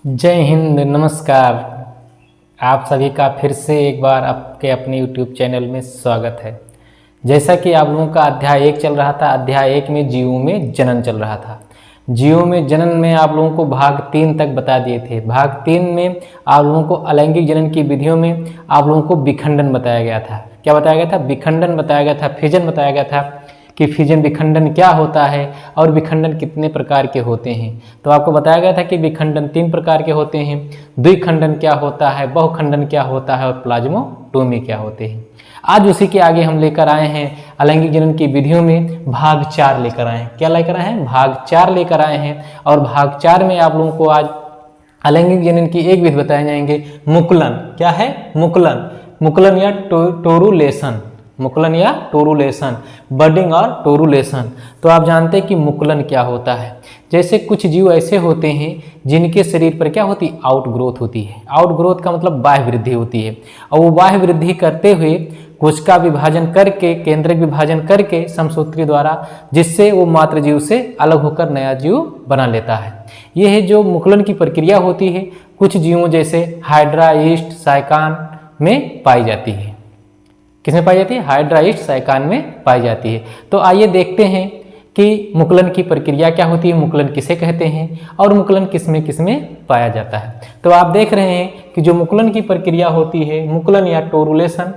जय हिंद, नमस्कार। आप सभी का फिर से एक बार आपके अपने YouTube चैनल में स्वागत है। जैसा कि आप लोगों का अध्याय 1 चल रहा था, अध्याय 1 में जीवों में जनन चल रहा था। जीवों में जनन में आप लोगों को भाग 3 तक बता दिए थे। भाग 3 में आप लोगों को अलैंगिक जनन की विधियों में आप लोगों को विखंडन बताया गया था। क्या बताया गया था? विखंडन बताया गया था, फिजन बताया गया था कि फिजन विखंडन क्या होता है और विखंडन कितने प्रकार के होते हैं। तो आपको बताया गया था कि विखंडन 3 प्रकार के होते हैं। द्विखंडन क्या होता है, बहुखंडन क्या होता है और प्लाज्मोटोमी क्या होते हैं। आज उसी के आगे हम लेकर आए हैं अलैंगिक जनन की विधियों में भाग 4 लेकर आए हैं। क्या लेकर आए हैं? भाग 4 लेकर आए हैं। और भाग 4 में आप लोगों को आज अलैंगिक जनन की एक विधि बताए जाएंगे, मुकुलन। क्या है? मुकुलन। मुकुलन या टोरुलेशन, मुकुलन या टोरुलेशन, बडिंग और टोरुलेशन। तो आप जानते हैं कि मुकुलन क्या होता है। जैसे कुछ जीव ऐसे होते हैं जिनके शरीर पर क्या होती है? आउटग्रोथ होती है। आउटग्रोथ का मतलब बाह्य वृद्धि होती है, और वो बाह्य वृद्धि करते हुए कोशिका विभाजन करके, केंद्रक विभाजन करके समसूत्री द्वारा, जिससे वो मातृ जीव से अलग होकर नया जीव बना लेता है। यह है जो मुकुलन की प्रक्रिया होती है। कुछ जीवों जैसे हाइड्रा, ईस्ट, साइकान में पाई जाती है। किसमें पाई जाती है? हाइड्रा, ईस्ट, साइकान में पाई जाती है। तो आइए देखते हैं कि मुकुलन की प्रक्रिया क्या होती है, मुकुलन किसे कहते हैं और मुकुलन किसमें किसमें पाया जाता है। तो आप देख रहे हैं कि जो मुकुलन की प्रक्रिया होती है, मुकुलन या टोरुलेशन,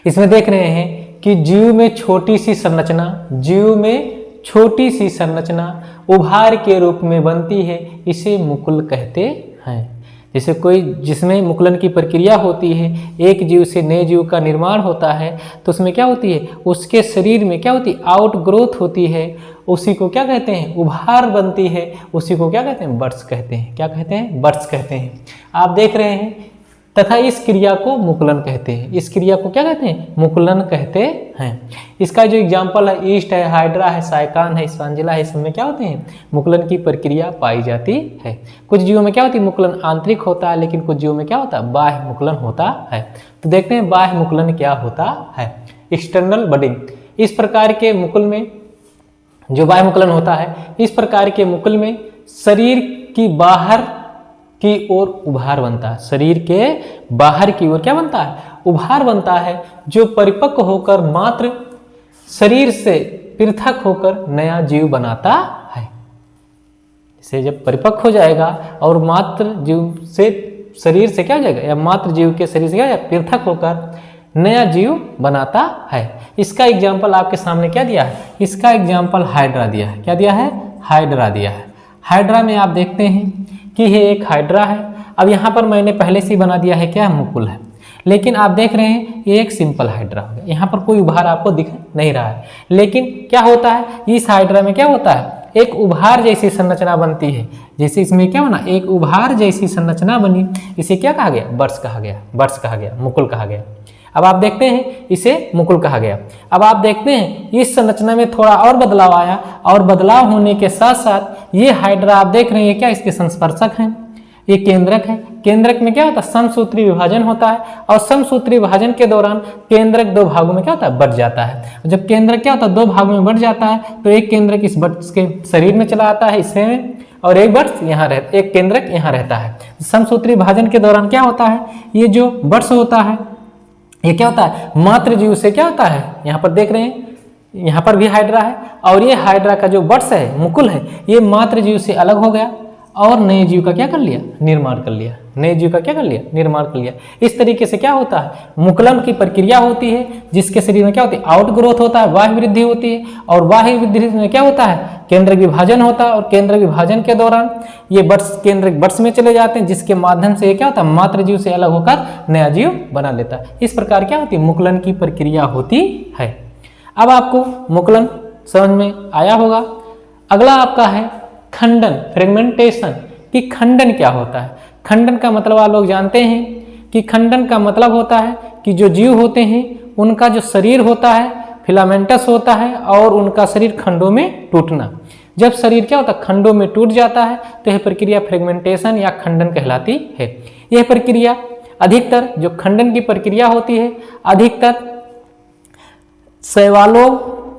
इसमें देख रहे हैं कि जीव में छोटी सी संरचना, जीव में छोटी सी संरचना उभार के रूप में बनती है, इसे मुकुल कहते हैं। जैसे कोई जिसमें मुकुलन की प्रक्रिया होती है, एक जीव से नए जीव का निर्माण होता है, तो उसमें क्या होती है? उसके शरीर में क्या होती है? आउटग्रोथ होती है। उसी को क्या कहते हैं? उभार बनती है। उसी को क्या कहते हैं? बर्ड्स कहते हैं। क्या कहते हैं? बर्ड्स कहते हैं। आप देख रहे हैं, तथा इस क्रिया को मुकुलन कहते हैं। इस क्रिया को क्या कहते हैं? मुकुलन कहते हैं। इसका जो एग्जाम्पल है, ईस्ट है, हाइड्रा है, साइकान है, स्वांजिला है, इसमें क्या होते हैं? मुकुलन की प्रक्रिया पाई जाती है। कुछ जीवों में क्या होती है? मुकुलन आंतरिक होता है, लेकिन कुछ जीवों में क्या होता है? बाह्य मुकुलन होता है। तो देखते हैं बाह्य मुकुलन क्या होता है। External budding. इस प्रकार के मुकुल में, जो बाह्य मुकुलन होता है, इस प्रकार के मुकुल में शरीर की बाहर की ओर उभार बनता है। शरीर के बाहर की ओर क्या बनता है? उभार बनता है, जो परिपक्व होकर मात्र शरीर से पृथक होकर नया जीव बनाता है। इसे जब परिपक्व हो जाएगा और मात्र जीव से, शरीर से क्या हो जाएगा, या मात्र जीव के शरीर से क्या हो, पृथक होकर नया जीव बनाता है। इसका एग्जाम्पल आपके सामने क्या दिया है? इसका एग्जाम्पल हाइड्रा दिया है। क्या दिया है? हाइड्रा दिया है। हाइड्रा में आप देखते हैं कि ये एक हाइड्रा है। अब यहाँ पर मैंने पहले से ही बना दिया है, क्या? मुकुल है। लेकिन आप देख रहे हैं ये एक सिंपल हाइड्रा हो गया। यहाँ पर कोई उभार आपको दिख नहीं रहा है। लेकिन क्या होता है, इस हाइड्रा में क्या होता है? एक उभार जैसी संरचना बनती है। जैसे इसमें क्या बना? एक उभार जैसी संरचना बनी। इसे क्या कहा गया? बर्ड्स कहा गया। बर्ड्स कहा गया, मुकुल कहा गया। अब आप देखते हैं इसे मुकुल कहा गया। अब आप देखते हैं इस संरचना में थोड़ा और बदलाव आया, और बदलाव होने के साथ साथ ये हाइड्रा आप देख रहे हैं क्या? इसके संस्पर्शक हैं। ये केंद्रक है। केंद्रक में क्या होता है? समसूत्री विभाजन होता है, और समसूत्री विभाजन के दौरान केंद्रक 2 भागों में क्या होता है? बढ़ जाता है। जब केंद्रक क्या होता है? 2 भागों में बढ़ जाता है, तो एक केंद्रक इस बर्ड्स के शरीर में चला आता है, इसमें, और एक बर्ड्स यहाँ रहता, एक केंद्रक यहाँ रहता है। समसूत्री विभाजन के दौरान क्या होता है? ये जो बर्ड्स होता है, ये क्या होता है? मातृ जीव से क्या होता है? यहाँ पर देख रहे हैं, यहाँ पर भी हाइड्रा है, और ये हाइड्रा का जो बर्ड्स है, मुकुल है, ये मातृ जीव से अलग हो गया और नए जीव का क्या कर लिया? निर्माण कर लिया। नए जीव का क्या कर लिया? निर्माण कर लिया। इस तरीके से क्या होता है? मुकुलन की प्रक्रिया होती है, जिसके शरीर में क्या होती है? आउटग्रोथ होता है, बाह्य वृद्धि होती है, और बाह्य वृद्धि में क्या होता है? केंद्रक विभाजन होता है, और केंद्रक विभाजन के दौरान ये बर्ड्स केंद्रक बर्ड्स में चले जाते हैं, जिसके माध्यम से क्या होता है? मातृ जीव से अलग होकर नया जीव बना लेता है। इस प्रकार क्या होती है? मुकुलन की प्रक्रिया होती है। अब आपको मुकुलन समझ में आया होगा। अगला आपका है खंडन, फ्रेगमेंटेशन, कि खंडन क्या होता है। खंडन का मतलब आप लोग जानते हैं कि खंडन का मतलब होता है कि जो जीव होते हैं उनका जो शरीर होता है फिलामेंटस होता है, और उनका शरीर खंडों में टूटना। जब शरीर क्या होता है? खंडों में टूट जाता है, तो यह प्रक्रिया फ्रेगमेंटेशन या खंडन कहलाती है। यह प्रक्रिया अधिकतर, जो खंडन की प्रक्रिया होती है, अधिकतर शैवालों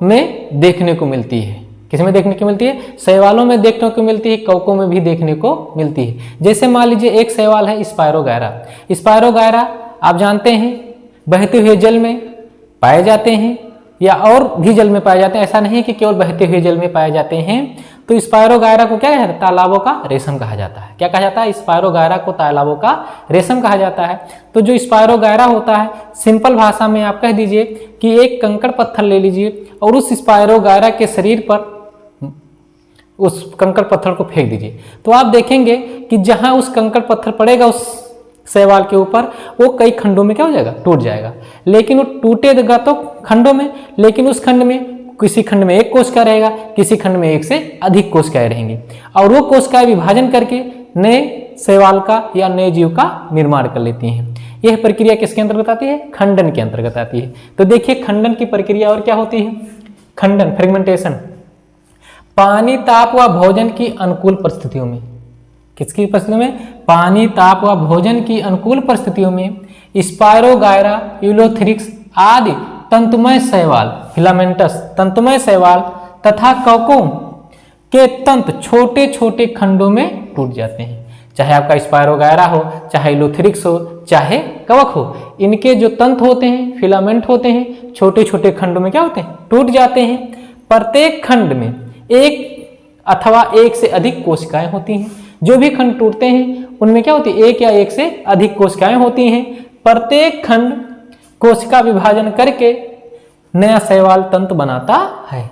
में देखने को मिलती है। किसमें देखने को मिलती है? शैवालों में देखने को मिलती है, कवकों में भी देखने को मिलती है। जैसे मान लीजिए एक शैवाल है स्पायरोगायरा। स्पायरोगायरा आप जानते हैं बहते हुए जल में पाए जाते हैं या और भी जल में पाए जाते हैं, ऐसा नहीं कि केवल बहते हुए जल में पाए जाते हैं। तो स्पायरोगायरा को क्या कहते हैं? तालाबों का रेशम कहा जाता है। क्या कहा जाता है? स्पायरोगायरा को तालाबों का रेशम कहा जाता है। तो जो स्पायरोगायरा होता है, सिंपल भाषा में आप कह दीजिए कि एक कंकड़ पत्थर ले लीजिए और उस स्पायरोगायरा के शरीर पर उस कंकड़ पत्थर को फेंक दीजिए, तो आप देखेंगे कि जहां उस कंकड़ पत्थर पड़ेगा उस शैवाल के ऊपर, वो कई खंडों में क्या हो जाएगा? टूट जाएगा। लेकिन वो टूटेगा तो खंडों में, लेकिन उस खंड में किसी खंड में एक कोशिका रहेगा, किसी खंड में एक से अधिक कोशिकाएं रहेंगी, और वो कोशिकाएं विभाजन करके नए शैवाल का या नए जीव का निर्माण कर लेती हैं। यह प्रक्रिया किसके अंतर्गत आती है? खंडन के अंतर्गत आती है। तो देखिए खंडन की प्रक्रिया और क्या होती है? खंडन, फ्रेगमेंटेशन, पानी, ताप व भोजन की अनुकूल परिस्थितियों में। किसकी परिस्थितियों में? पानी, ताप व भोजन की अनुकूल परिस्थितियों में स्पायरोगायरा, यूलोथेरिक्स आदि तंतुमय शैवाल, फिलामेंटस तंतुमय शैवाल तथा कवकों के तंतु छोटे छोटे खंडों में टूट जाते हैं। चाहे आपका स्पायरोगायरा हो, चाहे यूलोथेरिक्स हो, चाहे कवक हो, इनके जो तंतु होते हैं, फिलामेंट होते हैं, छोटे छोटे खंडों में क्या होते हैं? टूट जाते हैं। प्रत्येक खंड में एक अथवा एक से अधिक कोशिकाएं होती हैं। जो भी खंड टूटते हैं उनमें क्या होती है? एक या एक से अधिक कोशिकाएं होती हैं। प्रत्येक खंड कोशिका विभाजन करके नया शैवाल तंतु बनाता है।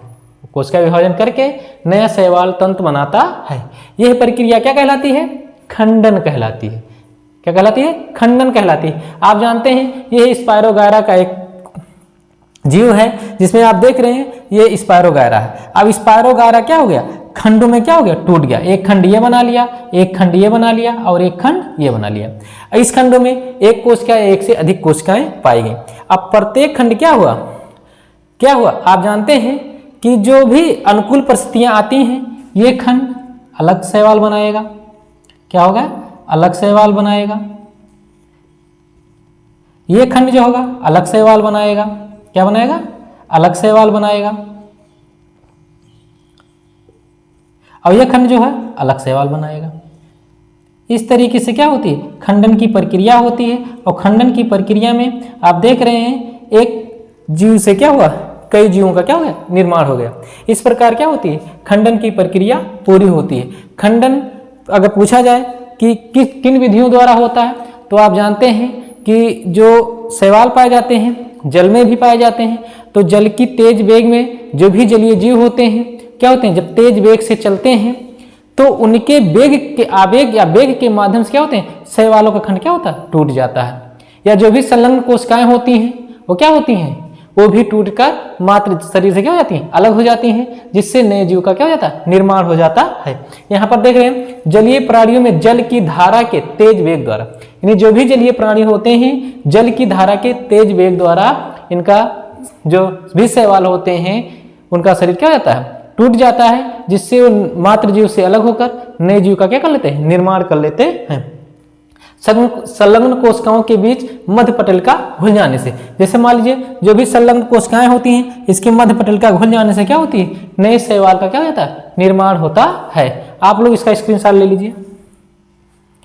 कोशिका विभाजन करके नया शैवाल तंतु बनाता है। यह प्रक्रिया क्या कहलाती है? खंडन कहलाती है। क्या कहलाती है? खंडन कहलाती है। आप जानते हैं यह स्पायरोगायरा का एक जीव है जिसमें आप देख रहे हैं ये स्पायरोगायरा है। अब स्पायरोगायरा क्या हो गया? खंडों में क्या हो गया? टूट गया। एक खंड ये बना लिया, एक खंड ये बना लिया और एक खंड ये बना लिया। इस खंडों में एक कोशिका, एक से अधिक कोशिकाएं पाई गई। अब प्रत्येक खंड क्या हुआ? क्या हुआ? आप जानते हैं कि जो भी अनुकूल परिस्थितियां आती हैं ये खंड अलग शैवाल बनाएगा। क्या होगा? अलग शैवाल बनाएगा। ये खंड जो होगा अलग शैवाल बनाएगा। क्या बनाएगा? अलग शैवाल बनाएगा। और यह खंड जो है अलग शैवाल बनाएगा। इस तरीके से क्या होती है? खंडन की प्रक्रिया होती है। और खंडन की प्रक्रिया में आप देख रहे हैं एक जीव से क्या हुआ? कई जीवों का क्या हो गया? निर्माण हो गया। इस प्रकार क्या होती है? खंडन की प्रक्रिया पूरी होती है। खंडन अगर पूछा जाए कि किन विधियों द्वारा होता है, तो आप जानते हैं कि जो शैवाल पाए जाते हैं जल में भी पाए जाते हैं। तो जल की तेज वेग में जो भी जलीय जीव होते हैं क्या होते हैं? जब तेज वेग से चलते हैं तो उनके वेग के आवेग या वेग के माध्यम से क्या होते हैं? शैवालों का खंड क्या होता है? टूट जाता है। या जो भी संलग्न कोशिकाएं होती हैं वो क्या होती हैं? वो भी टूटकर मात्र शरीर से क्या हो जाती हैं? अलग हो जाती हैं, जिससे नए जीव का क्या हो जाता है? निर्माण हो जाता है। यहाँ पर देख रहे हैं जलीय प्राणियों में जल की धारा के तेज वेग द्वारा, यानी जो भी जलीय प्राणी होते हैं जल की धारा के तेज वेग द्वारा इनका जो भी शैवाल होते हैं उनका शरीर क्या हो जाता है? टूट जाता है, जिससे वो मात्र जीव से अलग होकर नए जीव का क्या कर लेते हैं? निर्माण कर लेते हैं। संलग्न कोशिकाओं के बीच मध्य पटल का घुल जाने से, जैसे मान लीजिए जो भी संलग्न कोशिकाएं होती हैं इसके मध्य पटल का घुल जाने से क्या होती है? नए शैवाल का क्या हो जाता है? निर्माण होता है। आप लोग इसका स्क्रीनशॉट ले लीजिए।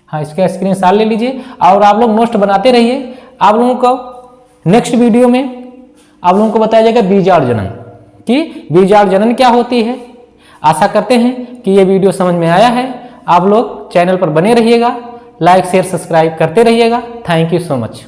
हाँ, इसका स्क्रीनशॉट ले लीजिए और आप लोग नोट्स बनाते रहिए। आप लोगों को नेक्स्ट वीडियो में आप लोगों को बताया जाएगा बीजाणु जनन, कि बीजाणु जनन क्या होती है। आशा करते हैं कि ये वीडियो समझ में आया है। आप लोग चैनल पर बने रहिएगा, लाइक शेयर सब्सक्राइब करते रहिएगा। Thank you so much.